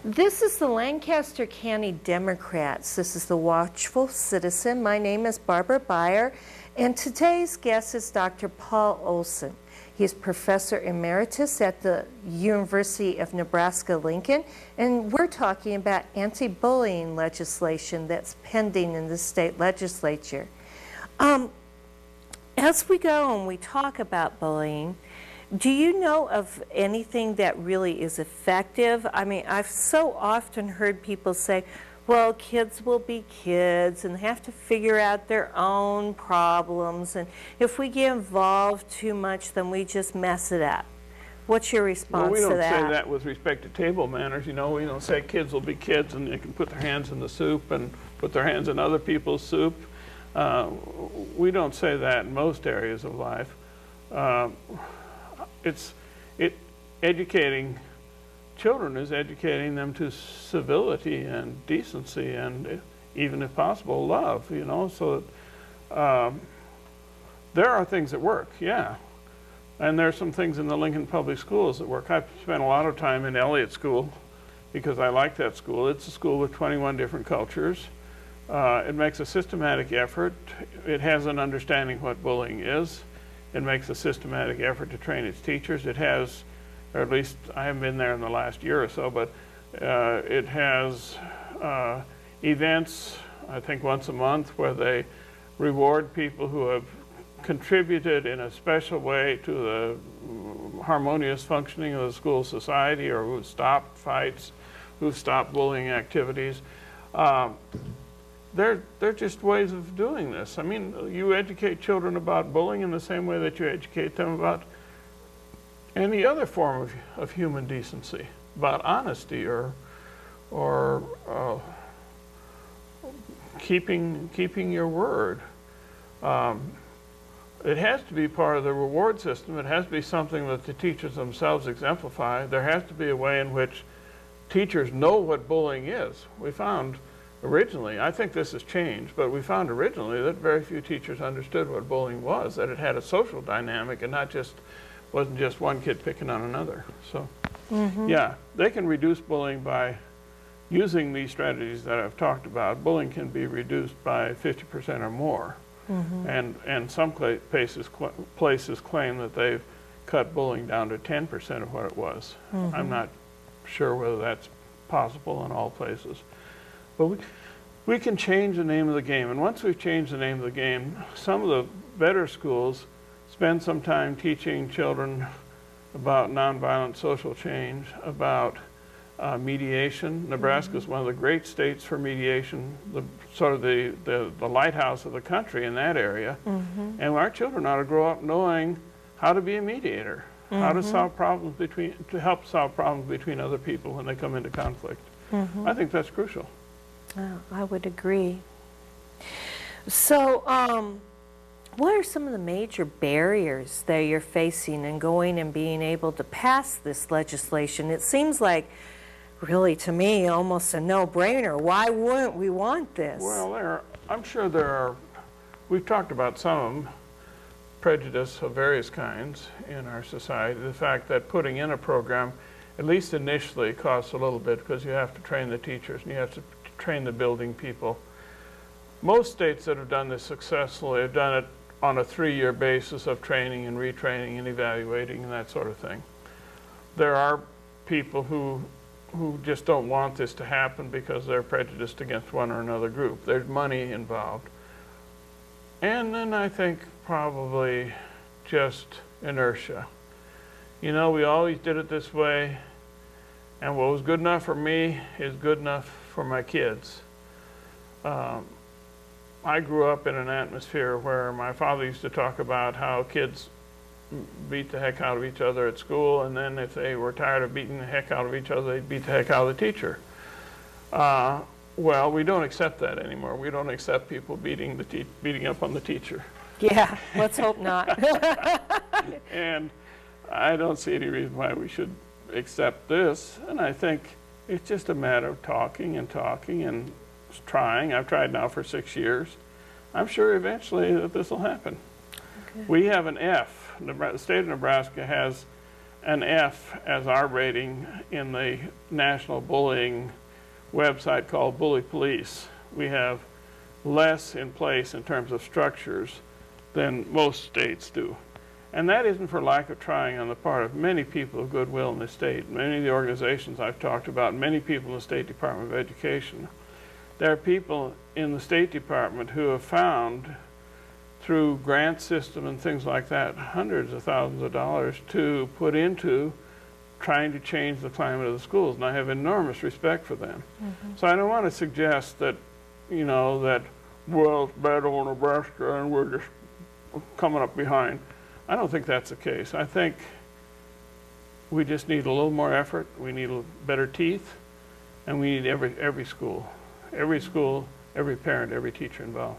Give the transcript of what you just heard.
This is the Lancaster County Democrats. This is the Watchful Citizen. My name is Barbara Baier, and today's guest is Dr. Paul Olson. He is Professor Emeritus at the University of Nebraska-Lincoln, and we're talking about anti-bullying legislation that's pending in the state legislature. As we go and we talk about bullying, do you know of anything that really is effective? I mean, I've so often heard people say, well, kids will be kids and have to figure out their own problems, and if we get involved too much, then we just mess it up. What's your response to that? Well, we don't say that with respect to table manners. You know, we don't say kids will be kids and they can put their hands in the soup and put their hands in other people's soup. We don't say that in most areas of life. Educating children is educating them to civility and decency and, even if possible, love, you know, so that, there are things that work, yeah. And there are some things in the Lincoln Public Schools that work. I've spent a lot of time in Elliott School because I like that school. It's a school with 21 different cultures. It makes a systematic effort. It has an understanding what bullying is. It makes a systematic effort to train its teachers. It has, or at least I haven't been there in the last year or so, but it has events, I think once a month, where they reward people who have contributed in a special way to the harmonious functioning of the school society, or who've stopped fights, who've stopped bullying activities. They're just ways of doing this. I mean, you educate children about bullying in the same way that you educate them about any other form of human decency, about honesty or keeping your word. It has to be part of the reward system. It has to be something that the teachers themselves exemplify. There has to be a way in which teachers know what bullying is. We found originally, I think this has changed, but we found originally that very few teachers understood what bullying was, that it had a social dynamic and wasn't just one kid picking on another. So, yeah, they can reduce bullying by using these strategies that I've talked about. Bullying can be reduced by 50% or more. And some places claim that they've cut bullying down to 10% of what it was. I'm not sure whether that's possible in all places. But we can change the name of the game. And once we've changed the name of the game, some of the better schools spend some time teaching children about nonviolent social change, about mediation. Nebraska is one of the great states for mediation, the lighthouse of the country in that area. And our children ought to grow up knowing how to be a mediator, how to solve problems to help solve problems between other people when they come into conflict. I think that's crucial. Oh, I would agree. So, what are some of the major barriers that you're facing in going and being able to pass this legislation? It seems like, really, to me, almost a no-brainer. Why wouldn't we want this? Well, I'm sure there are, we've talked about some of them, prejudice of various kinds in our society. The fact that putting in a program, at least initially, costs a little bit because you have to train the teachers and you have to train the building people. Most states that have done this successfully have done it on a 3-year basis of training and retraining and evaluating and that sort of thing. There are people who just don't want this to happen because they're prejudiced against one or another group. There's money involved. And then I think probably just inertia. You know, we always did it this way, and what was good enough for me is good enough for my kids. I grew up in an atmosphere where my father used to talk about how kids beat the heck out of each other at school, and then if they were tired of beating the heck out of each other, they'd beat the heck out of the teacher. Well, we don't accept that anymore. We don't accept people beating up on the teacher. Yeah, let's hope not. And I don't see any reason why we should accept this, and I think it's just a matter of talking and trying. I've tried now for 6 years. I'm sure eventually that this will happen. Okay. We have an F. The state of Nebraska has an F as our rating in the national bullying website called Bully Police. We have less in place in terms of structures than most states do. And that isn't for lack of trying on the part of many people of goodwill in the state. Many of the organizations I've talked about, many people in the State Department of Education. There are people in the State Department who have found, through grant system and things like that, hundreds of thousands of dollars to put into trying to change the climate of the schools, and I have enormous respect for them. So I don't want to suggest that, you know, that, well, it's bad on Nebraska and we're just coming up behind. I don't think that's the case. I think we just need a little more effort, we need better teeth, and we need every school, every parent, every teacher involved.